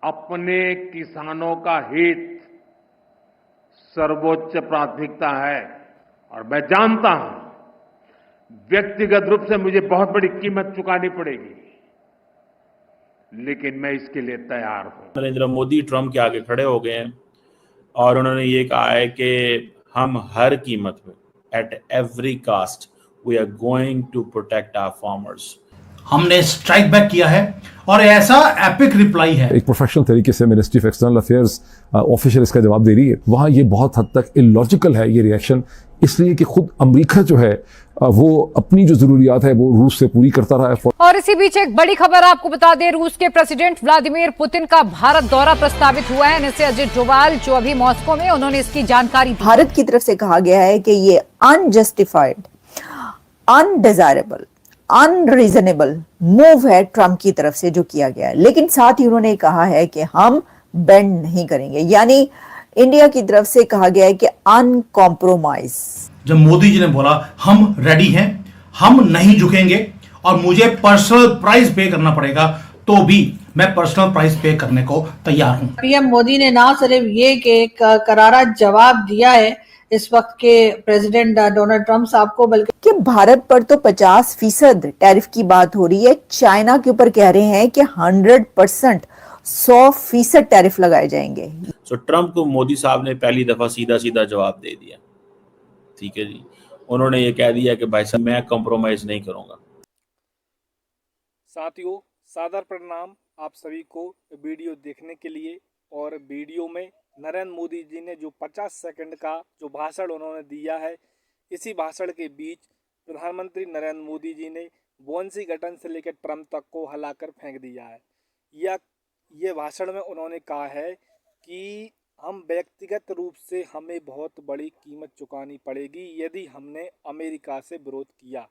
अपने किसानों का हित सर्वोच्च प्राथमिकता है और मैं जानता हूं व्यक्तिगत रूप से मुझे बहुत बड़ी कीमत चुकानी पड़ेगी, लेकिन मैं इसके लिए तैयार हूं। नरेंद्र मोदी ट्रंप के आगे खड़े हो गए हैं और उन्होंने ये कहा है कि हम हर कीमत पे at every cost we are going to protect our farmers. हमने स्ट्राइक बैक किया है और ऐसा एपिक रिप्लाई है। एक प्रोफेशनल तरीके से ministry of external affairs official इसका जवाब दे रही है। वहां ये बहुत हद तक इलॉजिकल है ये रिएक्शन, इसलिए कि खुद अमेरिका जो है वो अपनी जो जरूरियात है वो रूस से पूरी करता रहा है। और इसी बीच एक बड़ी खबर आपको बता दें, रूस के प्रेसिडेंट व्लादिमीर पुतिन का भारत दौरा प्रस्तावित हुआ है। इससे अजित डोभाल जो अभी मॉस्को में, उन्होंने इसकी जानकारी दी। भारत की तरफ से कहा गया है कि ये अनजस्टिफाइड, अनडिजायरेबल, अनरीजनेबल मूव है ट्रंप की तरफ से जो किया गया है, लेकिन साथ ही उन्होंने कहा है कि हम बेंड नहीं करेंगे। यानी इंडिया की तरफ से कहा गया है कि अनकॉम्प्रोमाइज। जब मोदी जी ने बोला हम रेडी हैं, हम नहीं झुकेंगे और मुझे पर्सनल प्राइस पे करना पड़ेगा तो भी मैं पर्सनल प्राइस पे करने को तैयार हूं। पीएम मोदी ने ना सिर्फ ये कि करारा जवाब दिया है इस वक्त के प्रेसिडेंट डोनाल्ड ट्रंप साहब को, बल्कि कि भारत पर तो 50% टैरिफ की बात हो रही है, चाइना के ऊपर कह रहे हैं कि 100%, 100% टैरिफ लगाए जाएंगे। सो ट्रंप को मोदी साहब ने पहली दफा सीधा सीधा जवाब दे दिया। ठीक है जी, उन्होंने ये कह दिया कि भाई साहब मैं कॉम्प्रोमाइज नहीं करूंगा। साथियों, सादर प्रणाम आप सभी को वीडियो देखने के लिए। और वीडियो में नरेंद्र मोदी जी ने जो 50 सेकंड का जो भाषण उन्होंने दिया है, इसी भाषण के बीच प्रधानमंत्री नरेंद्र मोदी जी ने बोन्सी गठन से लेकर ट्रंप तक को हिलाकर फेंक दिया है। ये भाषण में उन्होंने कहा है कि हम व्यक्तिगत रूप से हमें बहुत बड़ी कीमत चुकानी पड़ेगी यदि हमने अमेरिका से विरोध किया,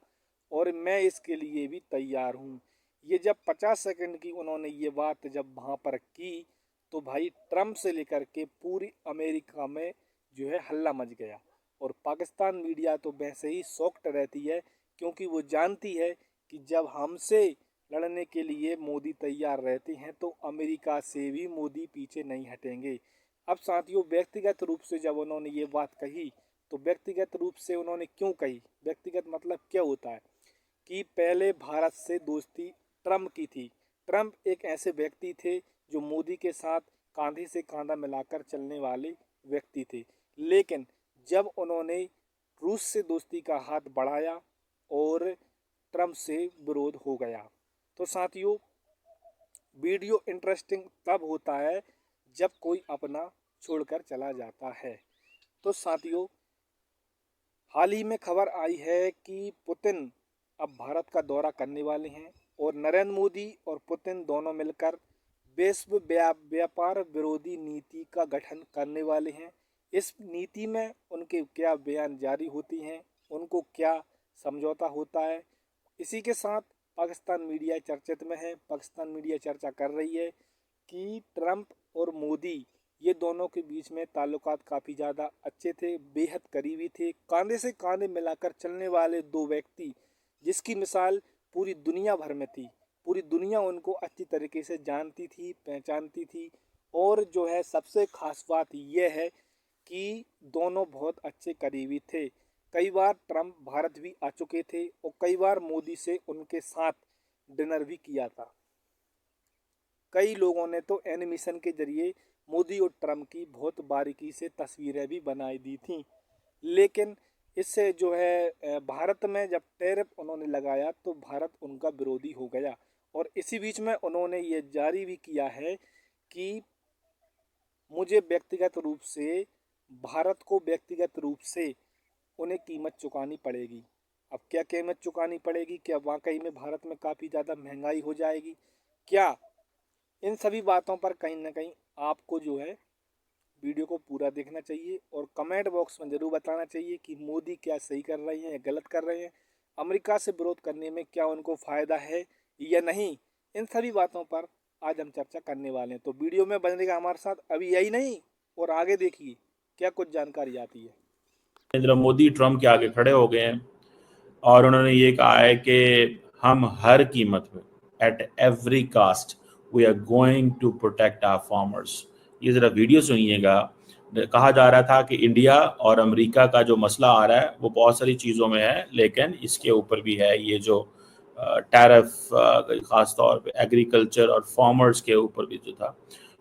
और मैं इसके लिए भी तैयार हूँ। ये जब 50 सेकंड की उन्होंने ये बात जब वहाँ पर की तो भाई ट्रंप से लेकर के पूरी अमेरिका में जो है हल्ला मच गया। और पाकिस्तान मीडिया तो वैसे ही शॉक्ड रहती है, क्योंकि वो जानती है कि जब हमसे लड़ने के लिए मोदी तैयार रहते हैं तो अमेरिका से भी मोदी पीछे नहीं हटेंगे। अब साथियों, व्यक्तिगत रूप से जब उन्होंने ये बात कही तो व्यक्तिगत रूप से उन्होंने क्यों कही, व्यक्तिगत मतलब क्या होता है कि पहले भारत से दोस्ती ट्रंप की थी। ट्रंप एक ऐसे व्यक्ति थे जो मोदी के साथ कंधे से कंधा मिलाकर चलने वाले व्यक्ति थे, लेकिन जब उन्होंने रूस से दोस्ती का हाथ बढ़ाया और ट्रंप से विरोध हो गया। तो साथियों, वीडियो इंटरेस्टिंग तब होता है जब कोई अपना छोड़कर चला जाता है। तो साथियों, हाल ही में खबर आई है कि पुतिन अब भारत का दौरा करने वाले हैं और नरेंद्र मोदी और पुतिन दोनों मिलकर विश्व व्यापार विरोधी नीति का गठन करने वाले हैं। इस नीति में उनके क्या बयान जारी होती हैं, उनको क्या समझौता होता है, इसी के साथ पाकिस्तान मीडिया चर्चित में है। पाकिस्तान मीडिया चर्चा कर रही है कि ट्रंप और मोदी ये दोनों के बीच में ताल्लुकात काफ़ी ज़्यादा अच्छे थे, बेहद करीबी थे, कंधे से कंधे मिलाकर चलने वाले दो व्यक्ति, जिसकी मिसाल पूरी दुनिया भर में थी। पूरी दुनिया उनको अच्छी तरीके से जानती थी, पहचानती थी। और जो है सबसे खास बात यह है कि दोनों बहुत अच्छे करीबी थे। कई बार ट्रंप भारत भी आ चुके थे और कई बार मोदी से उनके साथ डिनर भी किया था। कई लोगों ने तो एनिमेशन के जरिए मोदी और ट्रंप की बहुत बारीकी से तस्वीरें भी बनाई दी थी। लेकिन इससे जो है भारत में जब टैरिफ उन्होंने लगाया तो भारत उनका विरोधी हो गया। और इसी बीच में उन्होंने ये जारी भी किया है कि मुझे व्यक्तिगत रूप से, भारत को व्यक्तिगत रूप से उन्हें कीमत चुकानी पड़ेगी। अब क्या कीमत चुकानी पड़ेगी? क्या वाकई में भारत में काफ़ी ज़्यादा महंगाई हो जाएगी क्या? इन सभी बातों पर कहीं ना कहीं आपको जो है वीडियो को पूरा देखना चाहिए और कमेंट बॉक्स में ज़रूर बताना चाहिए कि मोदी क्या सही कर रहे हैं या गलत कर रहे हैं, अमेरिका से विरोध करने में क्या उनको फ़ायदा है या नहीं। इन सभी बातों पर आज हम चर्चा करने वाले हैं, तो वीडियो में बनेगा हमारे साथ। अभी यही नहीं, और आगे देखिए क्या कुछ जानकारी आती है। नरेंद्र मोदी ट्रंप के आगे खड़े हो गए हैं और उन्होंने ये कहा है कि हम हर कीमत पे at every cost we are going to protect our farmers. ये जरा वीडियो सुनिएगा। कहा जा रहा था कि इंडिया और अमेरिका का जो मसला आ रहा है वो बहुत सारी चीज़ों में है, लेकिन इसके ऊपर भी है ये जो टैरिफ, ख़ास तौर पे एग्रीकल्चर और फार्मर्स के ऊपर भी जो था,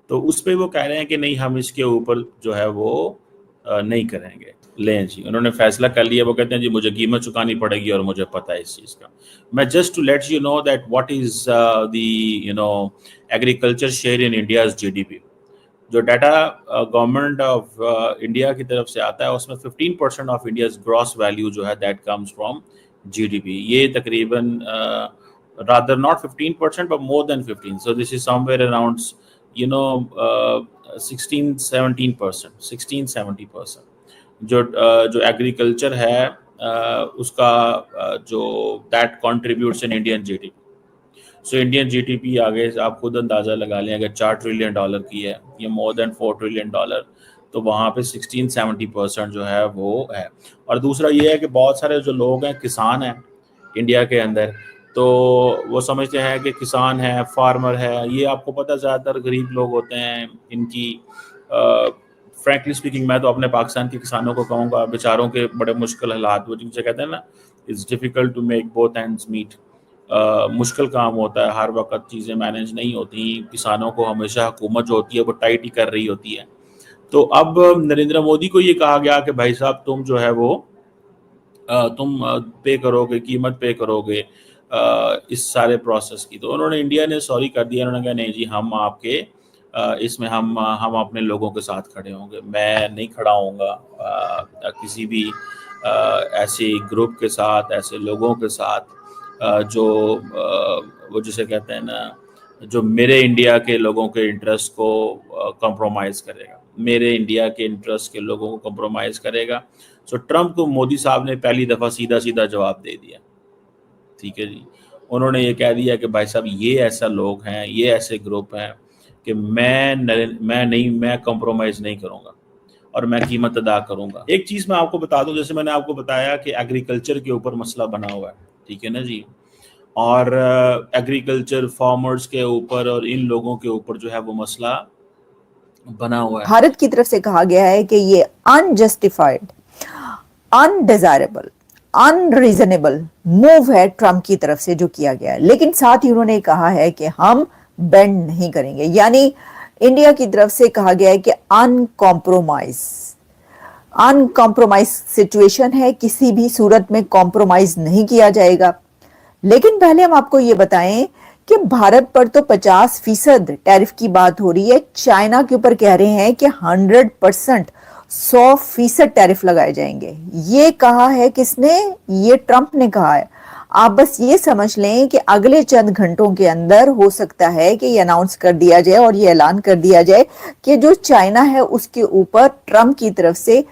तो उस पर वो कह रहे हैं कि नहीं, हम इसके ऊपर जो है वो नहीं करेंगे। लें जी, उन्होंने फैसला कर लिया। वो कहते हैं जी मुझे कीमत चुकानी पड़ेगी और मुझे पता है इस चीज़ का। मैं just to let you know that what is the agriculture share in India's GDP. जो डाटा गवर्नमेंट ऑफ इंडिया की तरफ से आता है उसमें 15% ऑफ इंडियाज ग्रॉस वैल्यू जो है दैट कम्स फ्रॉम जीडीपी। ये तकरीबन rather not 15% but more than 15, so this is somewhere around 16-17%। जो एग्रीकल्चर है उसका जो that contributes in Indian GDP. So Indian GDP आगे आप खुद अंदाज़ा लगा लें, अगर $4 ट्रिलियन की है, ये मोर देन $4 ट्रिलियन, तो वहाँ पे 16-70% जो है वो है। और दूसरा ये है कि बहुत सारे जो लोग हैं किसान हैं इंडिया के अंदर, तो वो समझते हैं कि किसान है, फार्मर है, ये आपको पता है ज़्यादातर गरीब लोग होते हैं। इनकी फ्रैंकली स्पीकिंग मैं तो अपने पाकिस्तान के किसानों को कहूँगा, बेचारों के बड़े मुश्किल हालात, वो जिनसे कहते हैं ना, it's difficult to make both ends meet. मुश्किल काम होता है, हर वक्त चीज़ें मैनेज नहीं होती। किसानों को हमेशा हुकूमत जो होती है वो टाइट ही कर रही होती है। तो अब नरेंद्र मोदी को ये कहा गया कि भाई साहब तुम जो है वो तुम पे करोगे, कीमत पे करोगे इस सारे प्रोसेस की। तो उन्होंने, इंडिया ने सॉरी कर दिया। उन्होंने कहा नहीं जी, हम आपके इसमें हम अपने लोगों के साथ खड़े होंगे। मैं नहीं खड़ा होऊंगा किसी भी ऐसे ग्रुप के साथ, ऐसे लोगों के साथ जो वो जिसे कहते हैं ना, जो मेरे इंडिया के लोगों के इंटरेस्ट को कंप्रोमाइज़ करेगा, मेरे इंडिया के इंटरेस्ट के लोगों को कंप्रोमाइज़ करेगा। सो ट्रम्प को मोदी साहब ने पहली दफ़ा सीधा सीधा जवाब दे दिया। ठीक है जी, उन्होंने ये कह दिया कि भाई साहब ये ऐसा लोग हैं, ये ऐसे ग्रुप हैं कि मैं कंप्रोमाइज़ नहीं करूँगा और मैं कीमत अदा करूँगा। एक चीज़ मैं आपको बता दूँ, जैसे मैंने आपको बताया कि एग्रीकल्चर के ऊपर मसला बना हुआ है, ठीक है ना जी, और एग्रीकल्चर फार्मर्स के ऊपर और इन लोगों के ऊपर जो है वो मसला बना हुआ है। भारत की तरफ से कहा गया है कि ये अनजस्टिफाइड, अनडिजायरेबल, अनरीजनेबल मूव है ट्रम्प की तरफ से जो किया गया है। लेकिन साथ ही उन्होंने कहा है कि हम बेंड नहीं करेंगे, यानी इंडिया की तरफ से कहा गया है कि अनकॉम्प्रोमाइज सिचुएशन है, किसी भी सूरत में कॉम्प्रोमाइज नहीं किया जाएगा। लेकिन पहले हम आपको ये बताएं कि भारत पर तो 50% टैरिफ की बात हो रही है, चाइना के ऊपर कह रहे हैं कि 100%, 100% टैरिफ लगाए जाएंगे। ये कहा है किसने? ये ट्रम्प ने कहा है। आप बस ये समझ लें कि अगले चंद घंटों के अंदर हो सकता है कि ये अनाउंस कर दिया जाए और ये ऐलान कर दिया जाए कि जो चाइना है उसके ऊपर ट्रम्प की तरफ से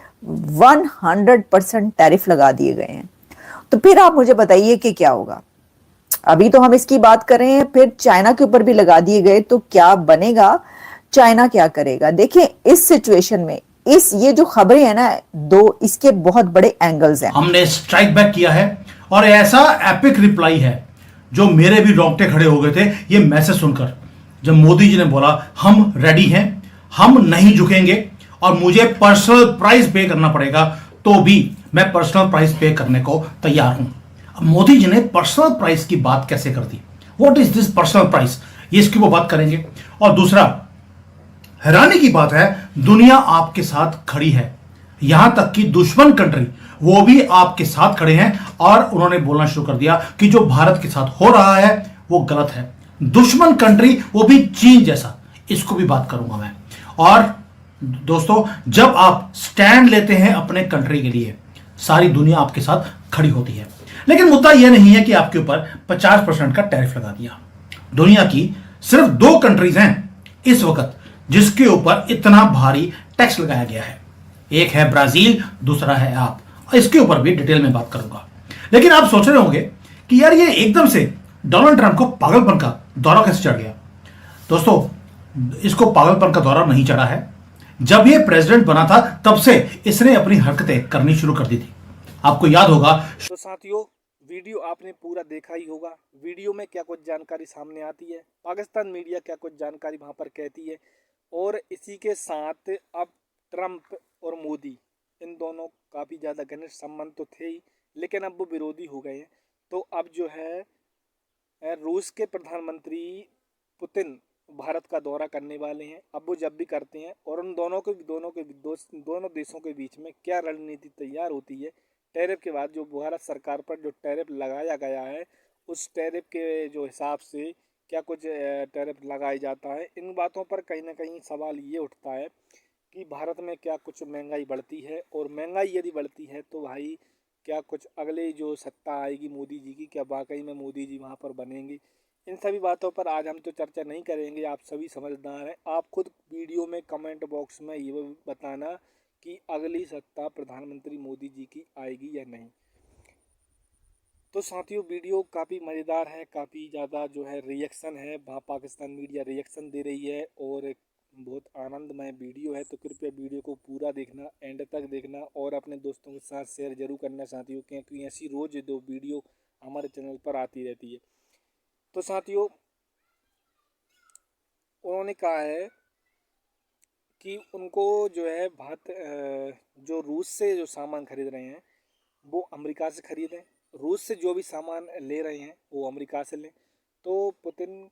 100% टैरिफ लगा दिए गए हैं। तो फिर आप मुझे बताइए कि क्या होगा। अभी तो हम इसकी बात कर रहे हैं, फिर चाइना के ऊपर भी लगा दिए गए तो क्या बनेगा, चाइना क्या करेगा? देखिए इस सिचुएशन में ये जो खबरें हैं ना, दो इसके बहुत बड़े एंगल्स हैं। हमने स्ट्राइक बैक किया है और ऐसा एपिक रिप्लाई है जो मेरे भी रोंगटे खड़े हो गए थे ये मैसेज सुनकर, जब मोदी जी ने बोला हम रेडी हैं, हम नहीं झुकेंगे और मुझे पर्सनल प्राइस पे करना पड़ेगा तो भी मैं पर्सनल प्राइस पे करने को तैयार हूं। अब मोदी जी ने पर्सनल प्राइस की बात कैसे कर दी? What is this personal price? ये इसकी वो बात करेंगे। और दूसरा, हैरानी की बात है, दुनिया आपके साथ खड़ी है, यहां तक कि दुश्मन कंट्री वो भी आपके साथ खड़े हैं और उन्होंने बोलना शुरू कर दिया कि जो भारत के साथ हो रहा है वो गलत है। दुश्मन कंट्री वो भी चीन जैसा, इसको भी बात करूंगा मैं। और दोस्तों, जब आप स्टैंड लेते हैं अपने कंट्री के लिए, सारी दुनिया आपके साथ खड़ी होती है। लेकिन मुद्दा यह नहीं है कि आपके ऊपर 50% का टैरिफ लगा दिया। दुनिया की सिर्फ 2 कंट्रीज हैं इस वक्त जिसके ऊपर इतना भारी टैक्स लगाया गया है। एक है ब्राजील, दूसरा है आप। इसके ऊपर भी डिटेल में बात करूंगा। लेकिन आप सोच रहे होंगे कि यार ये एकदम से डोनाल्ड ट्रंप को पागलपन का दौरा कैसे चढ़ गया? दोस्तों, इसको पागलपन का दौरा नहीं चढ़ा है। जब ये प्रेसिडेंट बना था तब से इसने अपनी हरकतें करनी शुरू कर दी थी। आपको याद होगा। तो साथियों, वीडियो आपने पूरा देखा ही होगा। वीडियो में क्या कुछ जानकारी सामने आती है, पाकिस्तान मीडिया क्या कुछ जानकारी वहाँ पर कहती है, और इसी के साथ अब ट्रंप और मोदी इन दोनों काफ़ी ज़्यादा घनिष्ठ संबंध तो थे ही, लेकिन अब वो विरोधी हो गए हैं। तो अब जो है रूस के प्रधानमंत्री पुतिन भारत का दौरा करने वाले हैं। अब वो जब भी करते हैं, और उन दोनों देशों के बीच में क्या रणनीति तैयार होती है, टैरिफ के बाद जो भारत सरकार पर जो टैरिफ लगाया गया है, उस टैरिफ के जो हिसाब से क्या कुछ टैरिफ लगाया जाता है, इन बातों पर कहीं ना कहीं सवाल ये उठता है कि भारत में क्या कुछ महंगाई बढ़ती है, और महंगाई यदि बढ़ती है तो भाई क्या कुछ अगले जो सत्ता आएगी मोदी जी की, क्या वाकई में मोदी जी वहाँ पर बनेंगे। इन सभी बातों पर आज हम तो चर्चा नहीं करेंगे, आप सभी समझदार हैं। आप खुद वीडियो में कमेंट बॉक्स में ये बताना कि अगली सत्ता प्रधानमंत्री मोदी जी की आएगी या नहीं। तो साथियों, वीडियो काफ़ी मज़ेदार है, काफ़ी ज़्यादा जो है रिएक्शन है, वहाँ पाकिस्तान मीडिया रिएक्शन दे रही है, और बहुत आनंदमय वीडियो है। तो कृपया वीडियो को पूरा देखना, एंड तक देखना, और अपने दोस्तों के साथ शेयर जरूर करना साथियों, क्योंकि ऐसी रोज़ 2 वीडियो हमारे चैनल पर आती रहती है। तो साथियों, उन्होंने कहा है कि उनको जो है जो रूस से जो सामान खरीद रहे हैं वो अमेरिका से खरीदें, रूस से जो भी सामान ले रहे हैं वो अमेरिका से लें। तो पुतिन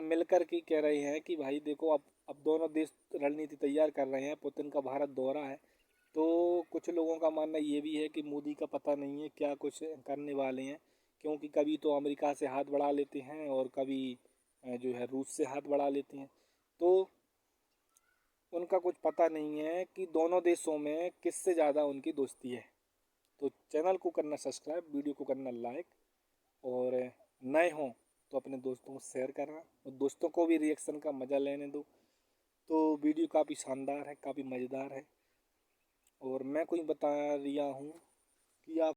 मिलकर के कह रहे हैं कि भाई देखो, अब दोनों देश रणनीति तैयार कर रहे हैं। पुतिन का भारत दौरा है, तो कुछ लोगों का मानना ये भी है कि मोदी का पता नहीं है क्या कुछ करने वाले हैं, क्योंकि कभी तो अमेरिका से हाथ बढ़ा लेते हैं और कभी जो है रूस से हाथ बढ़ा लेते हैं। तो उनका कुछ पता नहीं है कि दोनों देशों में किससे ज़्यादा उनकी दोस्ती है। तो चैनल को करना सब्सक्राइब, वीडियो को करना लाइक, और नए हों तो अपने दोस्तों को शेयर करना, और दोस्तों को भी रिएक्शन का मज़ा लेने दो। तो वीडियो काफ़ी शानदार है, काफ़ी मज़ेदार है, और मैं कोई बता रिया हूँ कि आप